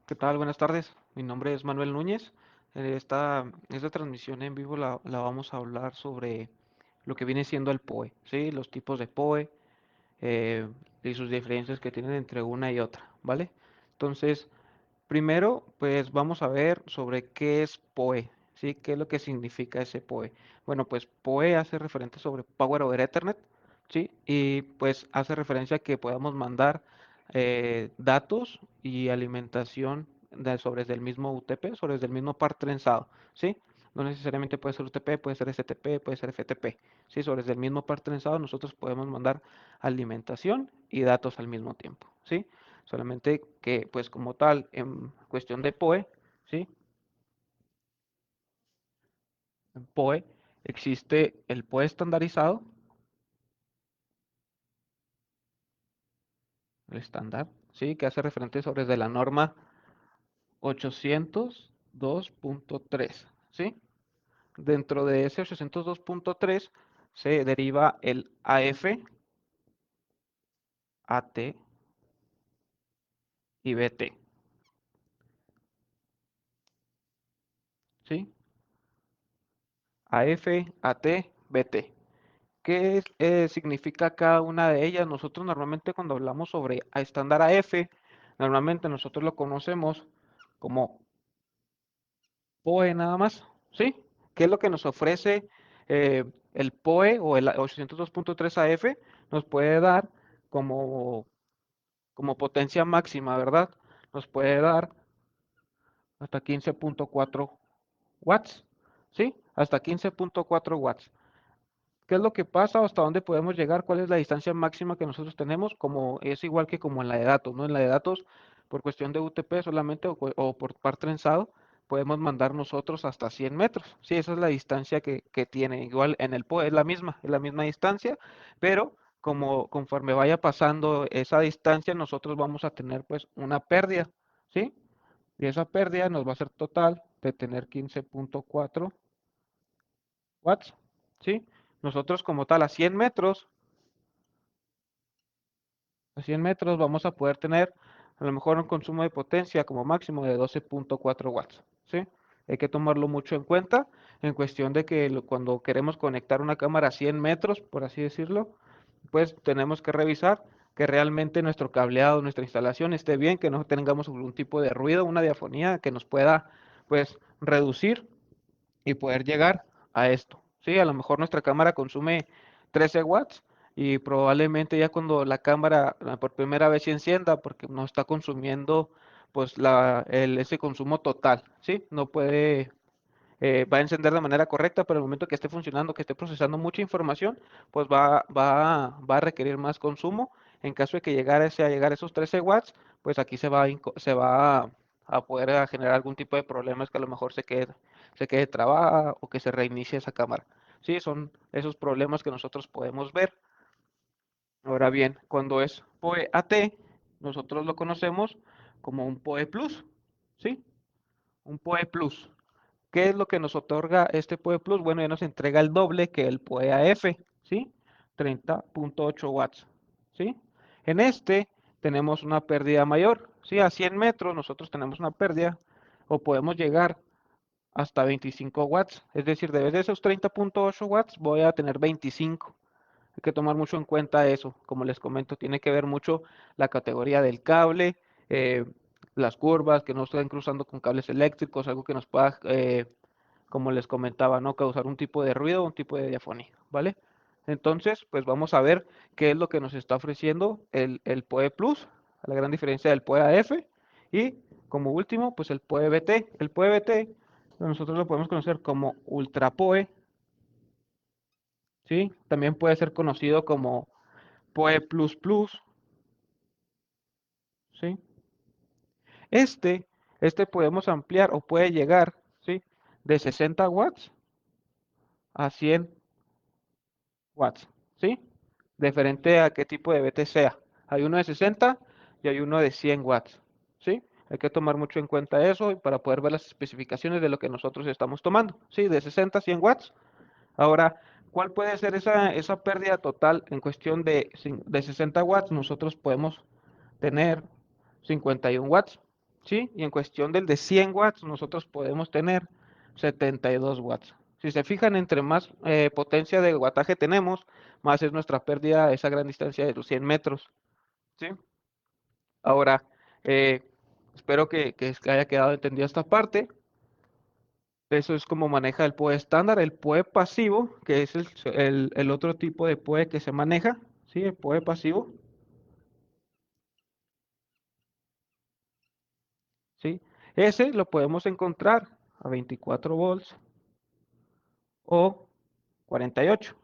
¿Qué tal? Buenas tardes. Mi nombre es Manuel Núñez. Esta transmisión en vivo la vamos a hablar sobre lo que viene siendo el POE, ¿sí? Los tipos de POE y sus diferencias que tienen entre una y otra, ¿vale? Entonces, primero, pues vamos a ver sobre qué es PoE, ¿sí? ¿Qué es lo que significa ese PoE? Bueno, pues PoE hace referencia sobre Power over Ethernet, ¿sí? Y pues hace referencia a que podamos mandar datos y alimentación sobre el mismo UTP, sobre el mismo par trenzado, ¿sí? No necesariamente puede ser UTP, puede ser STP, puede ser FTP, ¿sí? Sobre el mismo par trenzado nosotros podemos mandar alimentación y datos al mismo tiempo, ¿sí? Solamente que, pues como tal, en cuestión de PoE, ¿sí? En PoE existe el PoE estandarizado, el estándar, ¿sí? Que hace referencia sobre de la norma 802.3, ¿sí? Dentro de ese 802.3 se deriva el AF, AT y BT, ¿sí? AF, AT, BT. Significa cada una de ellas? Nosotros normalmente cuando hablamos sobre estándar AF, normalmente nosotros lo conocemos como PoE nada más, ¿sí? ¿Qué es lo que nos ofrece el PoE o el 802.3 AF? Nos puede dar como, como potencia máxima, ¿verdad? Nos puede dar hasta 15.4 watts, ¿sí? Hasta 15.4 watts. ¿Qué es lo que pasa? ¿Hasta dónde podemos llegar? ¿Cuál es la distancia máxima que nosotros tenemos? Como es igual que como en la de datos, ¿no? En la de datos, por cuestión de UTP solamente o por par trenzado, podemos mandar nosotros hasta 100 metros. Sí, esa es la distancia que tiene. Igual en el PoE es la misma distancia, pero como conforme vaya pasando esa distancia, nosotros vamos a tener pues una pérdida, ¿sí? Y esa pérdida nos va a hacer total de tener 15.4 watts, ¿sí? Nosotros como tal a 100 metros vamos a poder tener a lo mejor un consumo de potencia como máximo de 12.4 watts, ¿sí? Hay que tomarlo mucho en cuenta en cuestión de que cuando queremos conectar una cámara a 100 metros, por así decirlo, pues tenemos que revisar que realmente nuestro cableado, nuestra instalación esté bien, que no tengamos algún tipo de ruido, una diafonía que nos pueda pues reducir y poder llegar a esto. Sí, a lo mejor nuestra cámara consume 13 watts y probablemente ya cuando la cámara por primera vez se encienda porque no está consumiendo pues ese consumo total, ¿sí? No puede, va a encender de manera correcta, pero el momento que esté funcionando, que esté procesando mucha información, pues va a requerir más consumo. En caso de que a llegar a esos 13 watts, pues aquí se va a poder generar algún tipo de problemas que a lo mejor se quede trabada o que se reinicie esa cámara. Sí, son esos problemas que nosotros podemos ver. Ahora bien, cuando es PoE AT, nosotros lo conocemos como un PoE Plus, ¿sí? Un PoE Plus. ¿Qué es lo que nos otorga este PoE Plus? Bueno, ya nos entrega el doble que el PoE AF, ¿sí? 30.8 watts, ¿sí? En este tenemos una pérdida mayor, ¿sí? A 100 metros nosotros tenemos una pérdida o podemos llegar hasta 25 watts, es decir, de vez de esos 30.8 watts voy a tener 25. Hay que tomar mucho en cuenta eso. Como les comento, tiene que ver mucho la categoría del cable, eh, las curvas, que no estén cruzando con cables eléctricos, algo que nos pueda, como les comentaba, no causar un tipo de ruido, un tipo de diafonía, ¿vale? Entonces, pues vamos a ver qué es lo que nos está ofreciendo el PoE Plus, la gran diferencia del PoE AF y como último, pues el PoE BT. El PoE BT nosotros lo podemos conocer como Ultra PoE, ¿sí? También puede ser conocido como PoE Plus Plus, ¿sí? Este, este podemos ampliar o puede llegar, ¿sí? De 60 watts a 100 watts, ¿sí? Diferente a qué tipo de BT sea. Hay uno de 60 y hay uno de 100 watts, ¿sí? Hay que tomar mucho en cuenta eso y para poder ver las especificaciones de lo que nosotros estamos tomando, ¿sí? De 60 a 100 watts. Ahora, ¿cuál puede ser esa pérdida total en cuestión de 60 watts? Nosotros podemos tener 51 watts, ¿sí? Y en cuestión del de 100 watts, nosotros podemos tener 72 watts. Si se fijan, entre más potencia de wattaje tenemos, más es nuestra pérdida a esa gran distancia de los 100 metros, ¿sí? Ahora, eh, espero que haya quedado entendida esta parte. Eso es como maneja el PoE estándar. El PoE pasivo, que es el otro tipo de PoE que se maneja, ¿sí? El PoE pasivo, ¿sí? Ese lo podemos encontrar a 24 volts o 48,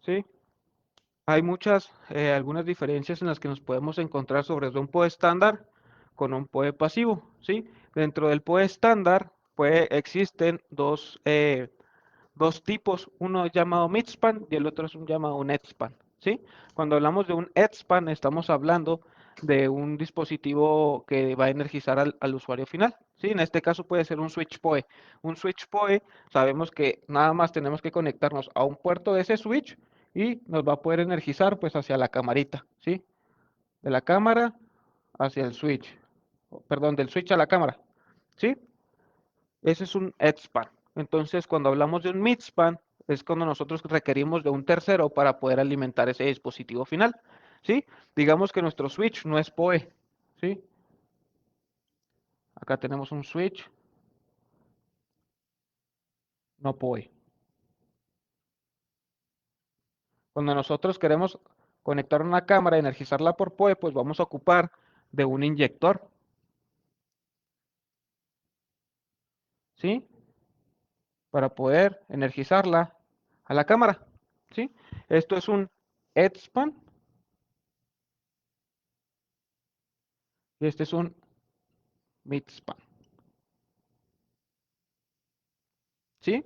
¿sí? Hay algunas diferencias en las que nos podemos encontrar sobre un PoE estándar con un PoE pasivo, ¿sí? Dentro del PoE estándar, pues existen dos tipos, uno es llamado midspan y el otro es un llamado un headspan, ¿sí? Cuando hablamos de un headspan estamos hablando de un dispositivo que va a energizar al usuario final, ¿sí? En este caso puede ser un switch PoE. Un switch PoE sabemos que nada más tenemos que conectarnos a un puerto de ese switch y nos va a poder energizar pues hacia la camarita, ¿sí? De la cámara hacia el switch, perdón, del switch a la cámara, ¿sí? Ese es un headspan. Entonces, cuando hablamos de un midspan, es cuando nosotros requerimos de un tercero para poder alimentar ese dispositivo final, ¿sí? Digamos que nuestro switch no es PoE, ¿sí? Acá tenemos un switch no PoE. Cuando nosotros queremos conectar una cámara y energizarla por PoE, pues vamos a ocupar de un inyector, ¿sí? Para poder energizarla a la cámara, ¿sí? Esto es un headspan y este es un midspan, ¿sí?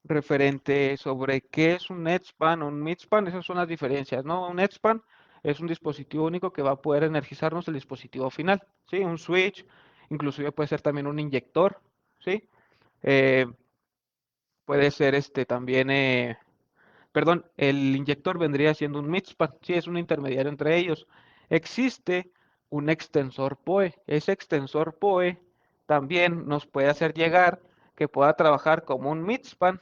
Referente sobre qué es un Netspan o un Midspan, esas son las diferencias, ¿no? Un Netspan es un dispositivo único que va a poder energizarnos el dispositivo final, ¿sí? Un switch, inclusive puede ser también un inyector, ¿sí? Eh, puede ser también, perdón, el inyector vendría siendo un midspan, sí, es un intermediario entre ellos. Existe un extensor PoE. Ese extensor PoE también nos puede hacer llegar que pueda trabajar como un midspan,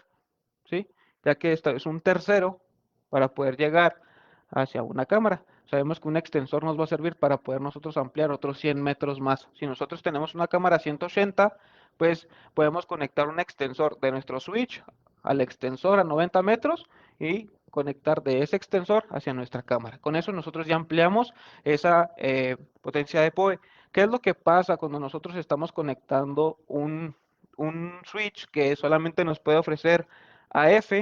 ¿sí? Ya que esto es un tercero para poder llegar hacia una cámara. Sabemos que un extensor nos va a servir para poder nosotros ampliar otros 100 metros más. Si nosotros tenemos una cámara 180, pues podemos conectar un extensor de nuestro switch al extensor a 90 metros y conectar de ese extensor hacia nuestra cámara. Con eso nosotros ya ampliamos esa potencia de PoE. ¿Qué es lo que pasa cuando nosotros estamos conectando un switch que solamente nos puede ofrecer AF?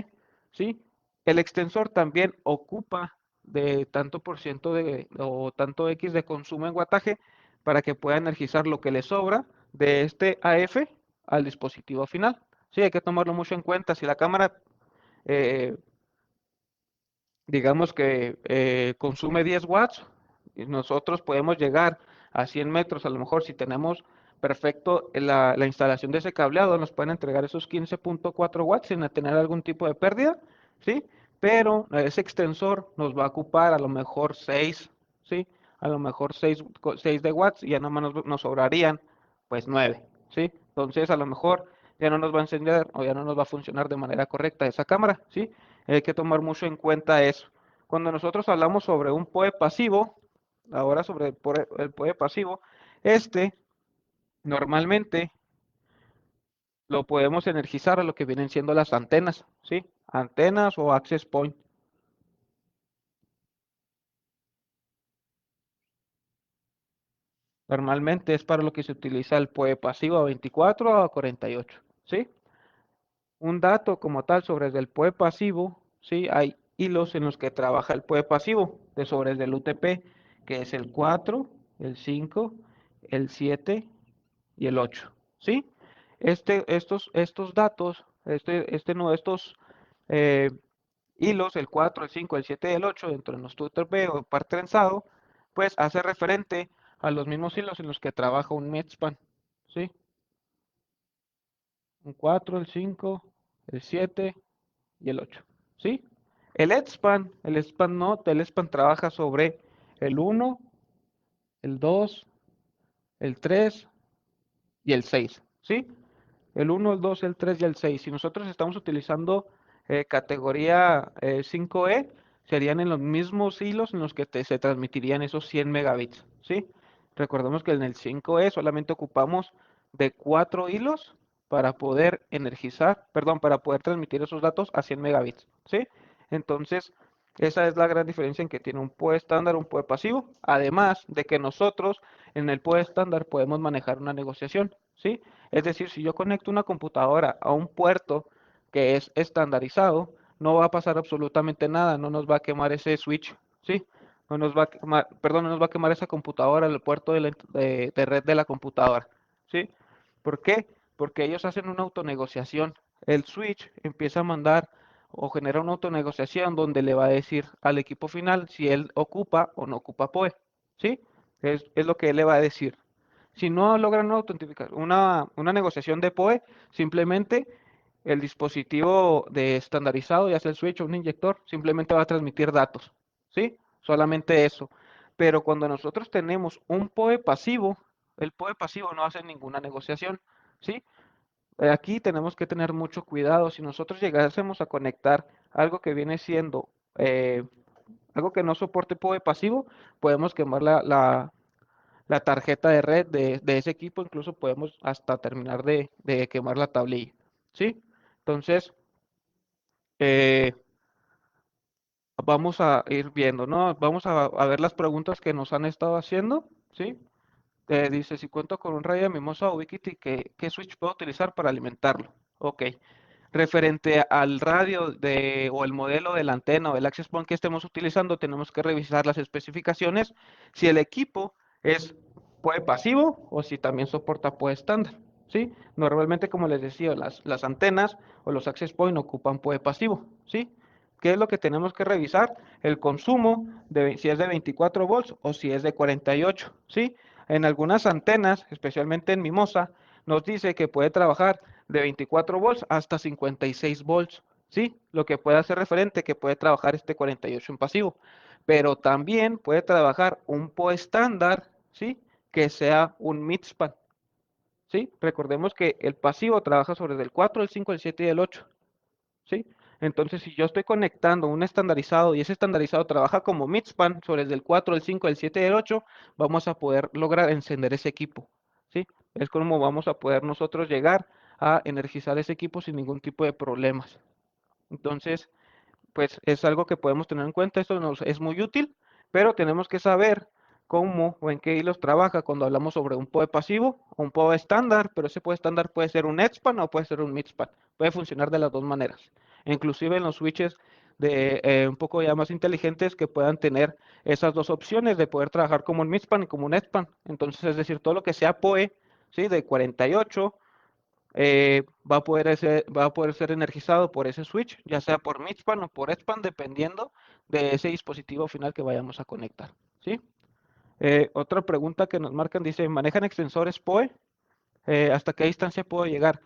¿Sí? El extensor también ocupa de tanto por ciento o tanto X de consumo en wattaje para que pueda energizar lo que le sobra de este AF al dispositivo final. Sí, hay que tomarlo mucho en cuenta. Si la cámara eh, digamos que consume 10 watts, y nosotros podemos llegar a 100 metros, a lo mejor si tenemos perfecto la instalación de ese cableado, nos pueden entregar esos 15.4 watts sin tener algún tipo de pérdida, ¿sí? Pero ese extensor nos va a ocupar a lo mejor 6, ¿sí? A lo mejor 6 de watts y ya nada más nos sobrarían pues 9, ¿sí? Entonces a lo mejor ya no nos va a encender o ya no nos va a funcionar de manera correcta esa cámara, ¿sí? Hay que tomar mucho en cuenta eso. Cuando nosotros hablamos sobre un PoE pasivo, ahora sobre el PoE pasivo, este normalmente lo podemos energizar a lo que vienen siendo las antenas, ¿sí? Antenas o access point. Normalmente es para lo que se utiliza el PoE pasivo a 24 o a 48, ¿sí? Un dato como tal sobre el PoE pasivo, ¿sí? Hay hilos en los que trabaja el PoE pasivo, de sobre el del UTP, que es el 4, el 5, el 7 y el 8, ¿sí? Estos datos, no, estos eh, hilos, el 4, el 5, el 7 y el 8, dentro de nuestro UTP o par trenzado, pues hace referente a los mismos hilos en los que trabaja un midspan, ¿sí? Un 4, el 5, el 7 y el 8, ¿sí? El EDSPAN no, el EDSPAN trabaja sobre el 1, el 2, el 3 y el 6, ¿sí? El 1, el 2, el 3 y el 6. Si nosotros estamos utilizando categoría 5E, serían en los mismos hilos en los que se transmitirían esos 100 megabits, ¿sí? Recordemos que en el 5E solamente ocupamos de 4 hilos para poder energizar, perdón, para poder transmitir esos datos a 100 megabits, ¿sí? Entonces, esa es la gran diferencia en que tiene un PoE estándar, un PoE pasivo, además de que nosotros en el PoE estándar podemos manejar una negociación, ¿sí? Es decir, si yo conecto una computadora a un puerto que es estandarizado, no va a pasar absolutamente nada, no nos va a quemar ese switch, ¿sí? No nos va a quemar, perdón, no nos va a quemar esa computadora, el puerto de red de la computadora, ¿sí? ¿Por qué? Porque ellos hacen una autonegociación. El switch empieza a mandar o genera una autonegociación donde le va a decir al equipo final si él ocupa o no ocupa PoE, ¿sí? Es lo que él le va a decir. Si no logran una negociación de PoE, simplemente el dispositivo de estandarizado, ya sea el switch o un inyector, simplemente va a transmitir datos, ¿sí? Solamente eso. Pero cuando nosotros tenemos un PoE pasivo, el PoE pasivo no hace ninguna negociación, ¿sí? Aquí tenemos que tener mucho cuidado. Si nosotros llegásemos a conectar algo que viene siendo algo que no soporte PoE pasivo, podemos quemar la tarjeta de red de ese equipo, incluso podemos hasta terminar de quemar la tablilla, ¿sí? Entonces, eh, vamos a ir viendo, ¿no? Vamos a ver las preguntas que nos han estado haciendo, ¿sí? Dice, si cuento con un radio Mimosa o Ubiquiti, ¿qué switch puedo utilizar para alimentarlo? Ok. Referente al radio o el modelo de la antena o el access point que estemos utilizando, tenemos que revisar las especificaciones si el equipo es PoE pasivo o si también soporta PoE estándar, ¿sí? Normalmente, como les decía, las antenas o los access point ocupan PoE pasivo, ¿sí? ¿Qué es lo que tenemos que revisar? El consumo, si es de 24 volts o si es de 48, ¿sí? En algunas antenas, especialmente en Mimosa, nos dice que puede trabajar de 24 volts hasta 56 volts, ¿sí? Lo que puede hacer referente que puede trabajar este 48 en pasivo, pero también puede trabajar un PoE estándar, ¿sí? Que sea un midspan, ¿sí? Recordemos que el pasivo trabaja sobre el 4, el 5, el 7 y el 8, ¿sí? Entonces, si yo estoy conectando un estandarizado y ese estandarizado trabaja como midspan sobre el 4, el 5, el 7 y el 8, vamos a poder lograr encender ese equipo, ¿sí? Es como vamos a poder nosotros llegar a energizar ese equipo sin ningún tipo de problemas. Entonces, pues es algo que podemos tener en cuenta, esto nos es muy útil, pero tenemos que saber cómo o en qué hilos trabaja cuando hablamos sobre un PoE pasivo o un PoE estándar, pero ese PoE estándar puede ser un EDSPAN o puede ser un midspan, puede funcionar de las dos maneras, inclusive en los switches de un poco ya más inteligentes que puedan tener esas dos opciones de poder trabajar como un midspan y como un EDSPAN, entonces es decir, todo lo que sea PoE, ¿sí? De 48 va a poder ser energizado por ese switch, ya sea por midspan o por EDSPAN, dependiendo de ese dispositivo final que vayamos a conectar, ¿sí? Otra pregunta que nos marcan dice, ¿manejan extensores PoE? ¿Hasta qué distancia puedo llegar?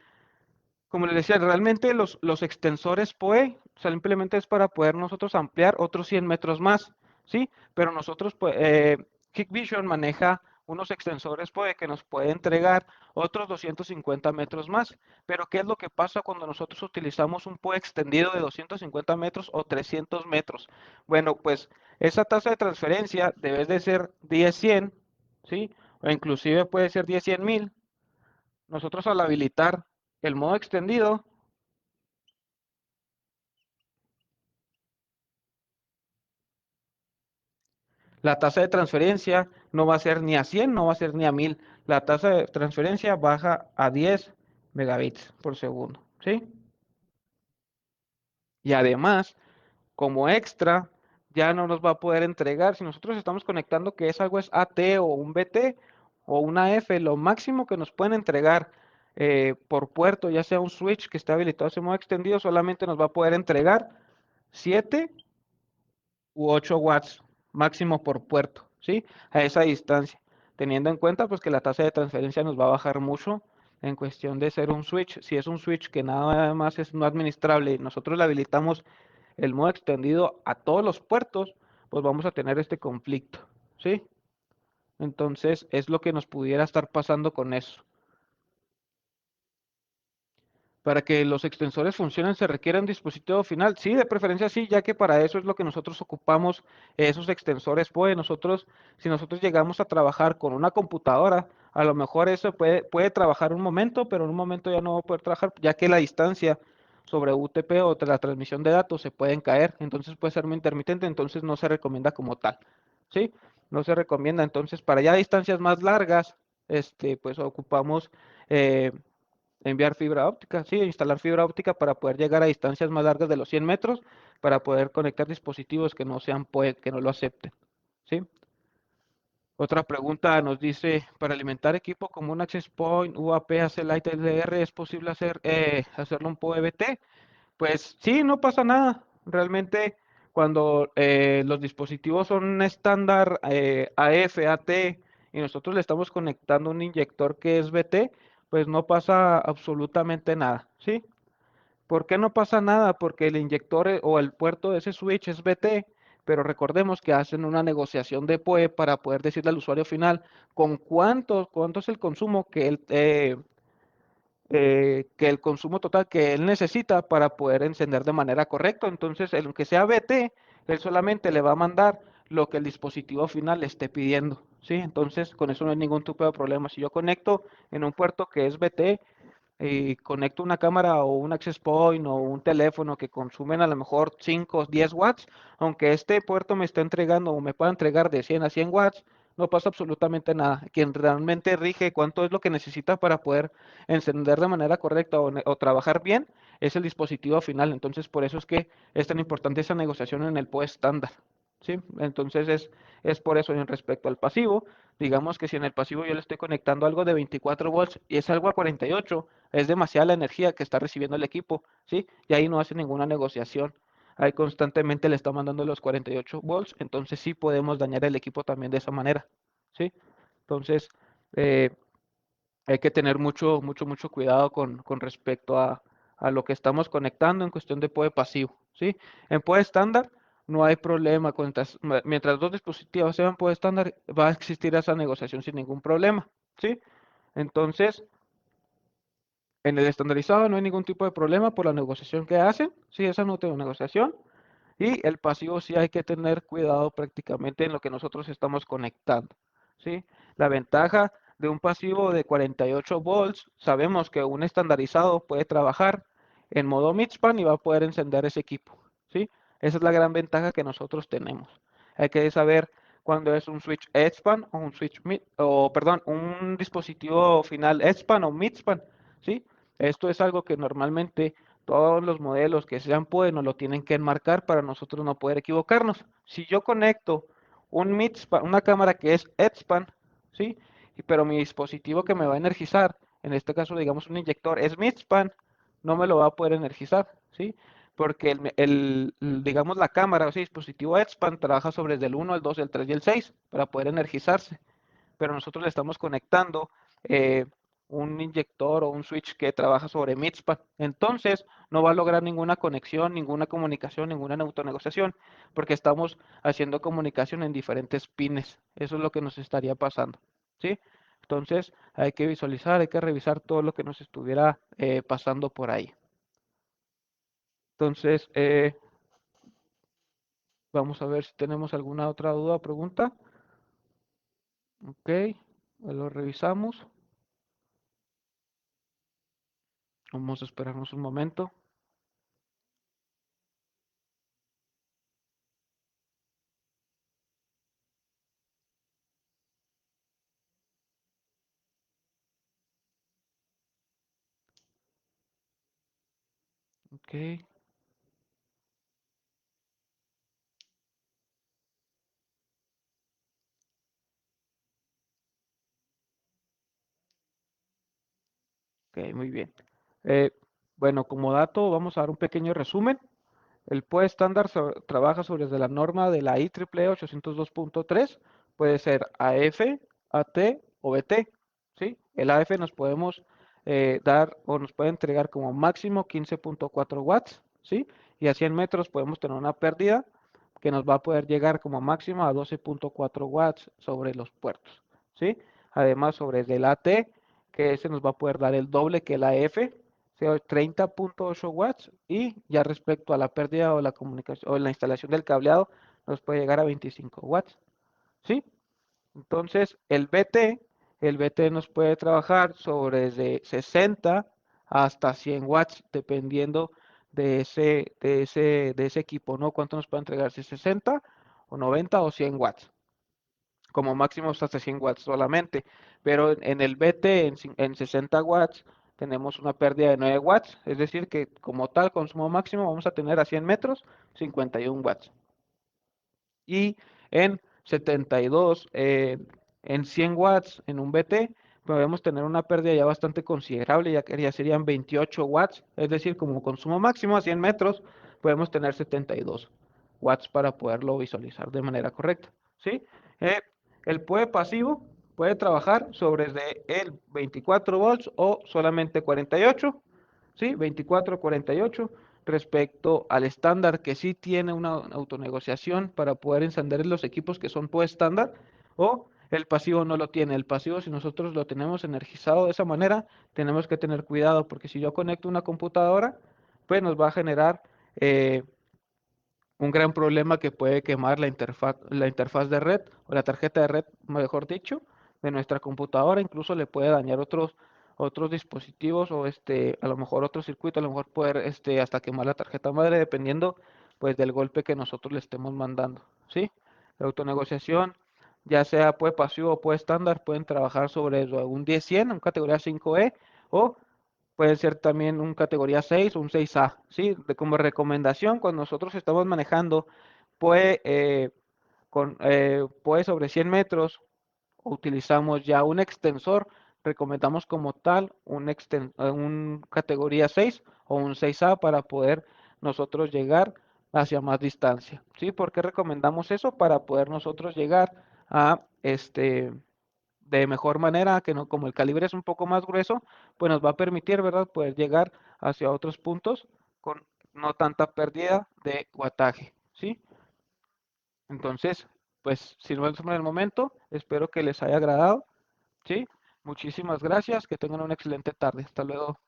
Como les decía, realmente los extensores PoE simplemente es para poder nosotros ampliar otros 100 metros más, ¿sí? Pero nosotros, pues, Hikvision maneja unos extensores PoE que nos puede entregar otros 250 metros más. Pero, ¿qué es lo que pasa cuando nosotros utilizamos un PoE extendido de 250 metros o 300 metros? Bueno, pues esa tasa de transferencia debe de ser 10-100, ¿sí? O inclusive puede ser 10-100,000. Nosotros al habilitar el modo extendido, la tasa de transferencia no va a ser ni a 100, no va a ser ni a 1000. La tasa de transferencia baja a 10 megabits por segundo, ¿sí? Y además, como extra, ya no nos va a poder entregar. Si nosotros estamos conectando que es algo es AT o un BT o una F, lo máximo que nos pueden entregar por puerto, ya sea un switch que esté habilitado a ese modo extendido, solamente nos va a poder entregar 7 u 8 watts máximo por puerto, ¿sí? A esa distancia, teniendo en cuenta pues que la tasa de transferencia nos va a bajar mucho en cuestión de ser un switch. Si es un switch que nada más es no administrable y nosotros le habilitamos el modo extendido a todos los puertos, pues vamos a tener este conflicto, ¿sí? Entonces, es lo que nos pudiera estar pasando con eso. Para que los extensores funcionen se requiere un dispositivo final. Sí, de preferencia sí, ya que para eso es lo que nosotros ocupamos esos extensores. Pues nosotros, si nosotros llegamos a trabajar con una computadora, a lo mejor eso puede trabajar un momento, pero en un momento ya no va a poder trabajar, ya que la distancia sobre UTP o la transmisión de datos se pueden caer. Entonces puede ser muy intermitente, entonces no se recomienda como tal. ¿Sí? No se recomienda. Entonces, para ya distancias más largas, pues ocupamos enviar fibra óptica, sí, instalar fibra óptica para poder llegar a distancias más largas de los 100 metros, para poder conectar dispositivos que no sean PoE, que no lo acepten, ¿sí? Otra pregunta nos dice, para alimentar equipo como un Access Point, UAP, AC-Lite LR, ¿es posible hacerlo un PoE-BT? Pues sí, no pasa nada. Realmente, cuando los dispositivos son estándar AF, AT, y nosotros le estamos conectando un inyector que es BT, pues no pasa absolutamente nada, ¿sí? ¿Por qué no pasa nada? Porque el inyector o el puerto de ese switch es BT, pero recordemos que hacen una negociación de PoE para poder decirle al usuario final con cuánto es el consumo que el consumo total que él necesita para poder encender de manera correcta. Entonces, aunque sea BT, él solamente le va a mandar lo que el dispositivo final le esté pidiendo, ¿sí? Entonces, con eso no hay ningún tipo de problema. Si yo conecto en un puerto que es BT, y conecto una cámara o un access point o un teléfono que consumen a lo mejor 5 o 10 watts, aunque este puerto me esté entregando o me pueda entregar de 100 a 100 watts, no pasa absolutamente nada. Quien realmente rige cuánto es lo que necesita para poder encender de manera correcta o trabajar bien es el dispositivo final. Entonces, por eso es que es tan importante esa negociación en el PoE estándar. ¿Sí? Entonces es por eso en respecto al pasivo, digamos que si en el pasivo yo le estoy conectando algo de 24 volts y es algo a 48, es demasiada la energía que está recibiendo el equipo, ¿sí? Y ahí no hace ninguna negociación. Ahí constantemente le está mandando los 48 volts, entonces sí podemos dañar el equipo también de esa manera, ¿sí? Entonces, eh, hay que tener mucho cuidado con respecto a lo que estamos conectando en cuestión de PoE pasivo, ¿sí? En PoE estándar no hay problema. Mientras dos dispositivos sean PoE estándar, va a existir esa negociación sin ningún problema, ¿sí? Entonces, en el estandarizado no hay ningún tipo de problema por la negociación que hacen, sí, esa no tengo negociación. Y el pasivo sí hay que tener cuidado prácticamente en lo que nosotros estamos conectando, ¿sí? La ventaja de un pasivo de 48 volts, sabemos que un estandarizado puede trabajar en modo midspan y va a poder encender ese equipo, ¿sí? Esa es la gran ventaja que nosotros tenemos. Hay que saber cuándo es un switch EDSPAN o un switch mid, o perdón, un dispositivo final EDSPAN o midspan, ¿sí? Esto es algo que normalmente todos los modelos que sean PoE nos lo tienen que enmarcar para nosotros no poder equivocarnos. Si yo conecto un midspan, una cámara que es EDSPAN, ¿sí? Pero mi dispositivo que me va a energizar, en este caso digamos un inyector, es midspan, no me lo va a poder energizar, ¿sí? Porque digamos la cámara o ese dispositivo EDSPAN trabaja sobre el 1, el 2, el 3 y el 6 para poder energizarse, pero nosotros le estamos conectando eh, un inyector o un switch que trabaja sobre midspan. Entonces, no va a lograr ninguna conexión, ninguna comunicación, ninguna autonegociación, porque estamos haciendo comunicación en diferentes pines. Eso es lo que nos estaría pasando, ¿sí? Entonces, hay que visualizar, hay que revisar todo lo que nos estuviera pasando por ahí. Entonces, vamos a ver si tenemos alguna otra duda o pregunta. Ok, lo revisamos. Vamos a esperarnos un momento. Ok, ok, muy bien. Eh, bueno, como dato, vamos a dar un pequeño resumen. El POE estándar trabaja sobre la norma de la IEEE 802.3. Puede ser AF, AT o BT, ¿sí? El AF nos podemos dar o nos puede entregar como máximo 15.4 watts, ¿sí? Y a 100 metros podemos tener una pérdida que nos va a poder llegar como máximo a 12.4 watts sobre los puertos. ¿sí? Además, sobre el AT, que ese nos va a poder dar el doble que la F, sea 30.8 watts, y ya respecto a la pérdida o la comunicación o la instalación del cableado, nos puede llegar a 25 watts, ¿sí? Entonces, el BT nos puede trabajar sobre desde 60 hasta 100 watts, dependiendo de ese equipo, ¿no? ¿Cuánto nos puede entregar? Si 60 o 90 o 100 watts, como máximo hasta 100 watts solamente. Pero en el BT, en 60 watts, tenemos una pérdida de 9 watts, es decir, que como tal consumo máximo vamos a tener a 100 metros 51 watts. Y en 72, en 100 watts en un BT, podemos tener una pérdida ya bastante considerable, ya que ya serían 28 watts, es decir, como consumo máximo a 100 metros, podemos tener 72 watts para poderlo visualizar de manera correcta, ¿sí? Eh, el PUE pasivo puede trabajar sobre el 24 volts o solamente 48, ¿sí? 24 48 respecto al estándar, que sí tiene una autonegociación para poder encender los equipos que son PUE estándar, o el pasivo no lo tiene. El pasivo, si nosotros lo tenemos energizado de esa manera, tenemos que tener cuidado, porque si yo conecto una computadora, pues nos va a generar un gran problema que puede quemar la interfaz de red o la tarjeta de red, mejor dicho, de nuestra computadora. Incluso le puede dañar otros dispositivos o a lo mejor otro circuito, a lo mejor poder hasta quemar la tarjeta madre, dependiendo pues del golpe que nosotros le estemos mandando, ¿sí? La autonegociación, ya sea pues pasivo o pues estándar, pueden trabajar sobre un 10-100, un categoría 5E, o puede ser también un categoría 6 o un 6A, ¿sí? Como recomendación, cuando nosotros estamos manejando, puede, puede sobre 100 metros, utilizamos ya un extensor, recomendamos como tal un categoría 6 o un 6A para poder nosotros llegar hacia más distancia, ¿sí? ¿Por qué recomendamos eso? Para poder nosotros llegar a de mejor manera, que no, como el calibre es un poco más grueso, pues nos va a permitir, ¿verdad?, poder llegar hacia otros puntos con no tanta pérdida de wattaje, ¿sí? Entonces, pues, si no es en el momento, espero que les haya agradado, ¿sí? Muchísimas gracias, que tengan una excelente tarde. Hasta luego.